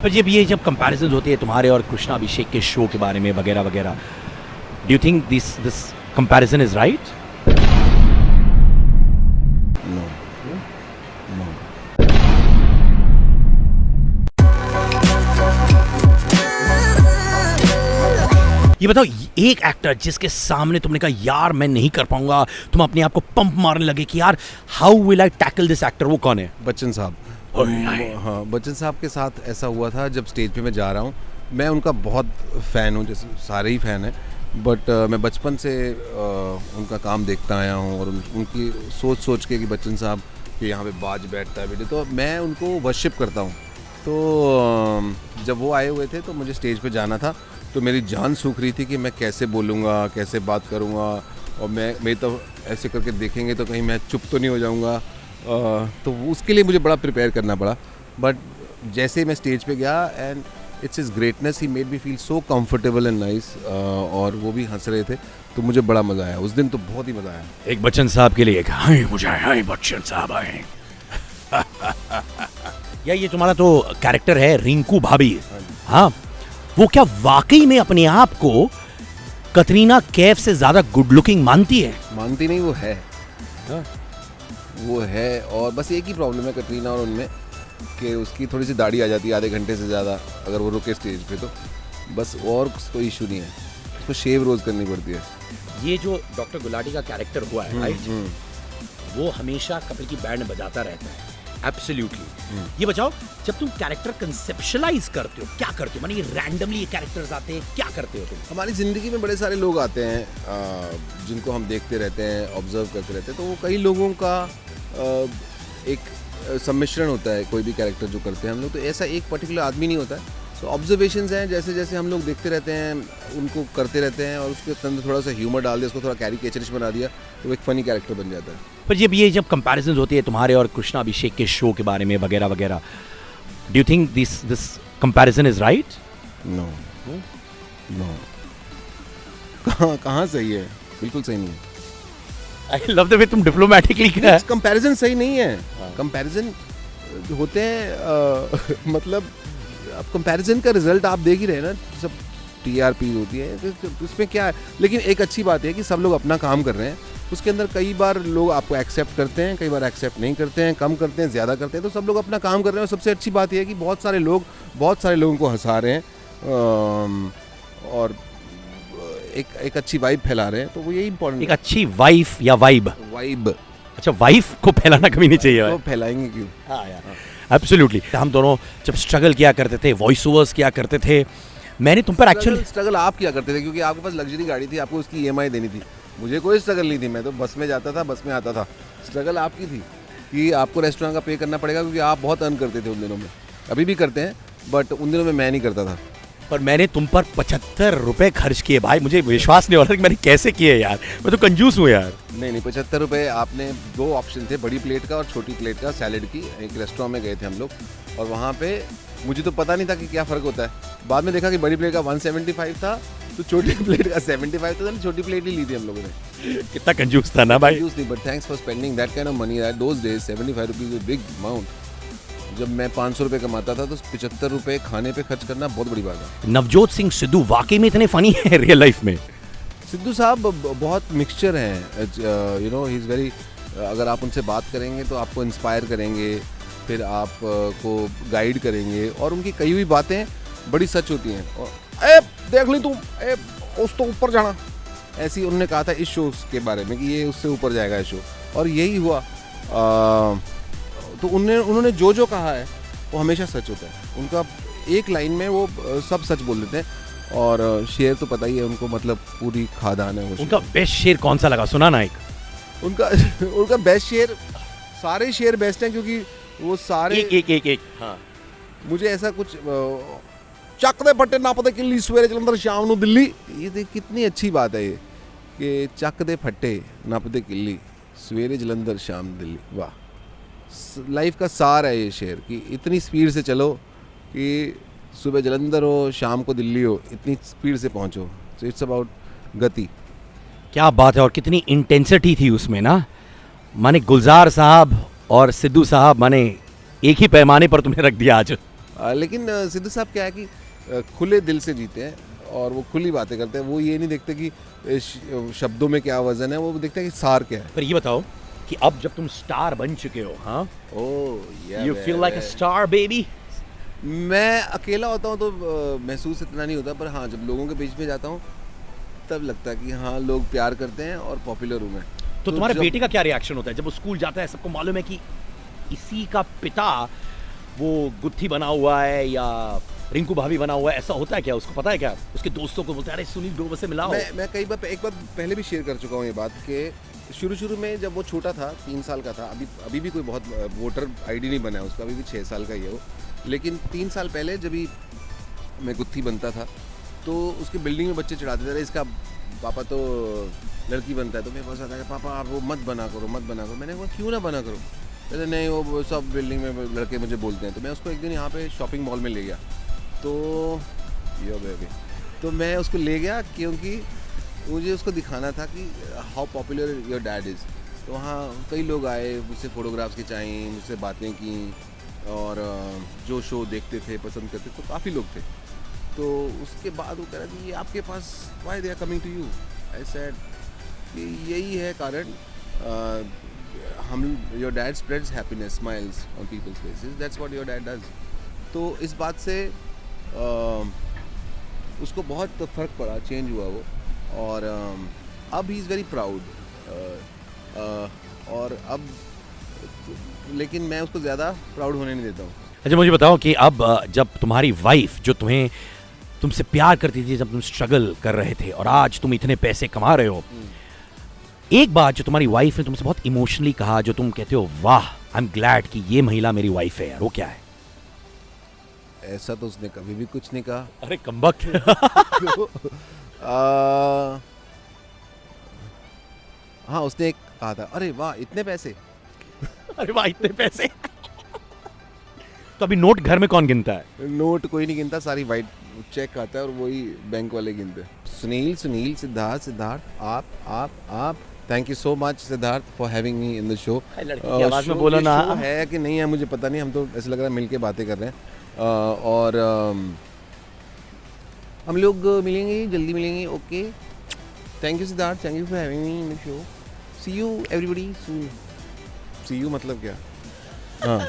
पर ये जब कंपैरिजन होती है तुम्हारे और कृष्णा अभिषेक के शो के बारे में वगैरह वगैरह, do you think this comparison is right? No no. ये बताओ, एक एक्टर जिसके सामने तुमने कहा यार मैं नहीं कर पाऊंगा, तुम अपने आप को पंप मारने लगे कि यार how will I tackle this actor, वो कौन है? बच्चन साहब। हाँ, बच्चन साहब के साथ ऐसा हुआ था जब स्टेज पे मैं जा रहा हूँ। मैं उनका बहुत फ़ैन हूँ, जैसे सारे ही फ़ैन हैं, बट मैं बचपन से उनका काम देखता आया हूँ और उनकी सोच के कि बच्चन साहब के यहाँ पे बाज बैठता है बेटे, तो मैं उनको वर्शिप करता हूँ। तो जब वो आए हुए थे तो मुझे स्टेज पे जाना था, तो मेरी जान सूख रही थी कि मैं कैसे बोलूँगा, कैसे बात करूँगा, और मेरी तो ऐसे करके देखेंगे तो कहीं मैं चुप तो नहीं हो जाऊँगा। तो उसके लिए मुझे बड़ा प्रिपेयर करना पड़ा। बट जैसे ही मैं स्टेज पे गया and it's his greatness, he made me feel so comfortable and nice, और वो भी हंस रहे थे, तो मुझे बड़ा मज़ा आया उस दिन, तो बहुत ही मज़ा आया। एक बच्चन साहब के लिए एक हाय मुझे हाय बच्चन साहब आए। या ये तुम्हारा तो कैरेक्टर है रिंकू भाभी, हाँ, वो क्या वाकई में अपने आप को कतरीना कैफ से ज्यादा गुड लुकिंग मानती है? मानती नहीं, वो है। हाँ, वो है, और बस एक ही प्रॉब्लम है कटरीना और उनमें कि उसकी थोड़ी सी दाढ़ी आ जाती है आधे घंटे से ज़्यादा अगर वो रुके स्टेज पे, तो बस और कोई इशू नहीं है। उसको शेव रोज़ करनी पड़ती है। ये जो डॉक्टर गुलाटी का कैरेक्टर हुआ है, राइट, वो हमेशा कपिल की बैंड बजाता रहता है। एब्सोल्युटली। ये बताओ, जब तुम कैरेक्टर कंसेप्शलाइज करते हो, क्या करते हो? माने ये रैंडमली ये कैरेक्टर्स आते हैं, क्या करते हो तुम? हमारी ज़िंदगी में बड़े सारे लोग आते हैं जिनको हम देखते रहते हैं, ऑब्जर्व करते रहते हैं, तो वो कई लोगों का एक सम्मिश्रण होता है कोई भी कैरेक्टर जो करते हैं हम लोग। तो ऐसा एक पर्टिकुलर आदमी नहीं होता है। तो ऑब्जर्वेशंस हैं, जैसे जैसे हम लोग देखते रहते हैं उनको करते रहते हैं, और उसके अंदर थोड़ा सा ह्यूमर डाल दिया, उसको थोड़ा कैरिकेचरिश बना दिया, तो एक फ़नी कैरेक्टर बन जाता है। पर ये जब कंपैरिजन होती है तुम्हारे और कृष्णा अभिषेक के शो के बारे में वगैरह वगैरह, do you think this comparison is right? No no. कहाँ सही है? बिल्कुल सही नहीं है। आई लव द वे तुम डिप्लोमेटिकली कहा। कंपैरिजन सही नहीं है। कंपैरिजन होते हैं मतलब अब कंपैरिजन का रिजल्ट आप देख ही रहे हैं ना, सब टीआरपी होती है, तो उसमें क्या है। लेकिन एक अच्छी बात है कि सब लोग अपना काम कर रहे हैं। उसके अंदर कई बार लोग आपको एक्सेप्ट करते हैं, कई बार एक्सेप्ट नहीं करते हैं, कम करते हैं, ज़्यादा करते हैं, तो सब लोग अपना काम कर रहे हैं। और सबसे अच्छी बात यह है कि बहुत सारे लोगों को हंसा रहे हैं और एक अच्छी वाइब फैला रहे हैं, तो वो यही इंपॉर्टेंट। एक अच्छी वाइफ या वाइब? अच्छा, वाइफ को फैलाना कभी नहीं चाहिए। तो फैलाएंगे क्यों? हाँ यार, एब्सोल्युटली। हम दोनों जब स्ट्रगल किया करते थे, वॉइस ओवर्स किया करते थे, मैंने तुम पर एक्चुअली स्ट्रगल आप किया करते थे क्योंकि आपके पास लग्जरी गाड़ी थी, आपको उसकी ईएमआई देनी थी। मुझे कोई स्ट्रगल नहीं थी, मैं तो बस में जाता था, बस में आता था। स्ट्रगल आपकी थी कि आपको रेस्टोरेंट का पे करना पड़ेगा, क्योंकि आप बहुत अर्न करते थे उन दिनों में। अभी भी करते हैं, बट उन दिनों में मैं नहीं करता था। पर मैंने तुम पर 75 रुपए खर्च किए भाई, मुझे विश्वास नहीं हो रहा कि मैंने कैसे किए यार, मैं तो कंजूस हूँ यार। नहीं 75 रुपये आपने, दो ऑप्शन थे, बड़ी प्लेट का और छोटी प्लेट का सैलेड की। एक रेस्टोरेंट में गए थे हम लोग, और वहाँ पे मुझे तो पता नहीं था कि क्या फ़र्क होता है। बाद में देखा कि बड़ी प्लेट का 175 था, तो छोटी प्लेट का 75 था, तो छोटी प्लेट ही ली थी हम लोगों ने। कितना कंजूस था ना भाई। कंजूस नहीं, but thanks for spending that kind of money at those days. 75 rupees is big amount. जब मैं 500 रुपये कमाता था तो 75 रुपये खाने पे खर्च करना बहुत बड़ी बात है। नवजोत सिंह सिद्धू वाकई में इतने फनी है रियल लाइफ में? सिद्धू साहब बहुत मिक्सचर हैं, you know, he is very, अगर आप उनसे बात करेंगे तो आपको इंस्पायर करेंगे, फिर आपको गाइड करेंगे, और उनकी कई हुई बातें बड़ी सच होती हैं। और ए देख ली तुम, ए उस तो ऊपर जाना, ऐसी उन्होंने कहा था इस शो के बारे में कि ये उससे ऊपर जाएगा ये शो, और यही हुआ। तो उन्होंने जो कहा है वो हमेशा सच होता है। उनका एक लाइन में वो सब सच बोल देते हैं। और शेर तो पता ही है उनको, मतलब पूरी खादान है वो। उनका बेस्ट शेर कौन सा लगा, सुना ना एक? उनका बेस्ट शेर, सारे शेर बेस्ट हैं क्योंकि वो सारे एक हाँ। मुझे ऐसा कुछ ਚੱਕ ਦੇ ਫੱਟੇ ਨੱਪਦੇ ਕਿੱਲੀ ਸਵੇਰੇ ਜਲੰਧਰ ਸ਼ਾਮ ਨੂੰ ਦਿੱਲੀ, ये देख कितनी अच्छी बात है ये कि ਚੱਕ ਦੇ फट्टे नपदे किल्ली सवेरे जलंधर शाम दिल्ली। वाह, लाइफ का सार है ये शेर कि इतनी स्पीड से चलो कि सुबह जलंधर हो, शाम को दिल्ली हो, इतनी स्पीड से पहुंचो। सो इट्स अबाउट गति। क्या बात है, और कितनी इंटेंसिटी थी उसमें ना। माने गुलजार साहब और सिद्धू साहब माने एक ही पैमाने पर तुम्हें रख दिया आज। लेकिन सिद्धू साहब क्या है कि खुले दिल से जीते हैं और वो खुली बातें करते हैं। वो ये नहीं देखते कि शब्दों में क्या वजन है, वो देखते हैं कि सार क्या है। पर ये बताओ कि अब जब तुम स्टार बन चुके हो, हाँ, you feel like a star baby? मैं अकेला होता हूँ तो महसूस इतना नहीं होता, पर हाँ जब लोगों के बीच में जाता हूँ तब लगता है कि हाँ लोग प्यार करते हैं और पॉपुलर हूँ मैं। तो तुम्हारे बेटे का क्या रिएक्शन होता है जब वो स्कूल जाता है? सबको मालूम है कि इसी का पिता वो गुत्थी बना हुआ है या रिंकू भाभी बना हुआ है, ऐसा होता है क्या? उसको पता है क्या? उसके दोस्तों को बोलते हैं अरे सुनील ग्रोवर से मिलाओ। मैं कई बार एक बार पहले भी शेयर कर चुका हूँ ये बात कि शुरू में जब वो छोटा था, 3 साल का था, अभी भी कोई बहुत वोटर आईडी नहीं बना है उसका, अभी भी 6 साल का ही है वो। लेकिन 3 साल पहले जब भी मैं गुत्थी बनता था तो उसकी बिल्डिंग में बच्चे चढ़ाते थे, अरे इसका पापा तो लड़की बनता है। तो मेरे पास आता है पापा आप वो मत बना करो, मत बना करो। मैंने कहा क्यों ना बना करो? कहते नहीं वो सब बिल्डिंग में लड़के मुझे बोलते हैं। तो मैं उसको एक दिन यहाँ पे शॉपिंग मॉल में ले गया, तो यो बेबी, तो मैं उसको ले गया क्योंकि मुझे उसको दिखाना था कि how popular your dad is. तो वहाँ कई लोग आए, मुझसे फ़ोटोग्राफ्स खिंचाई, मुझसे बातें की और जो शो देखते थे पसंद करते तो काफ़ी लोग थे। तो उसके बाद वो कह रहा कि ये आपके पास why they are coming to you? I said कि यही है कारण, हम your dad spreads happiness, smiles on people's faces, that's what your dad does. तो इस बात से उसको बहुत फ़र्क पड़ा, चेंज हुआ वो, और अब ही इज़ वेरी प्राउड। और अब लेकिन मैं उसको ज़्यादा प्राउड होने नहीं देता हूँ। अच्छा मुझे बताओ कि अब जब तुम्हारी वाइफ जो तुमसे प्यार करती थी जब तुम स्ट्रगल कर रहे थे और आज तुम इतने पैसे कमा रहे हो, एक बात जो तुम्हारी वाइफ ने तुमसे बहुत इमोशनली कहा, जो तुम कहते हो वाह आई एम ग्लैड कि ये महिला मेरी वाइफ है यार, वो क्या है? ऐसा तो उसने कभी भी कुछ नहीं कहा। अरे कमबख्त। हाँ उसने एक कहा था, अरे वाह इतने पैसे। अरे वाह इतने पैसे। तो अभी नोट घर में कौन गिनता है? नोट कोई नहीं गिनता, सारी वाइट चेक आता है और वही बैंक वाले गिनते हैं। सुनील, सिद्धार्थ, आप thank you so much Siddharth for having me in the show. लड़की की आवाज में बोलो ना। है कि नहीं है मुझे पता नहीं, हम तो ऐसा लग रहा है मिलके बातें कर रहे हैं। और हम लोग मिलेंगे, जल्दी मिलेंगे। Okay, thank you Siddharth, thank you for having me in the show. See you everybody soon. See you मतलब क्या? हाँ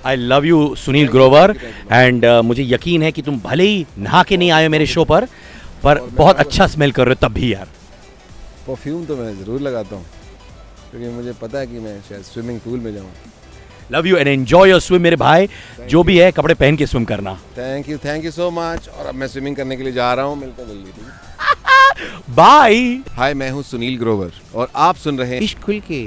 I love you Sunil Grover, and मुझे यकीन है कि तुम भले ही नहा के नहीं आए हो मेरे शो पर बहुत अच्छा स्मेल कर रहे हो तब भी यार। परफ्यूम तो मैं ज़रूर लगाता हूँ क्योंकि मुझे पता है कि मैं शायद स्विमिंग पूल में जाऊँ। Love you and enjoy your swim मेरे भाई, जो भी है कपड़े पहन के स्विम करना। Thank you so much. और अब मैं स्विमिंग करने के लिए जा रहा हूँ, मिलते हैं जल्दी। बाय। हाय, मैं हूँ सुनील ग्रोवर और आप सुन रहे हैं इश्क खुल के।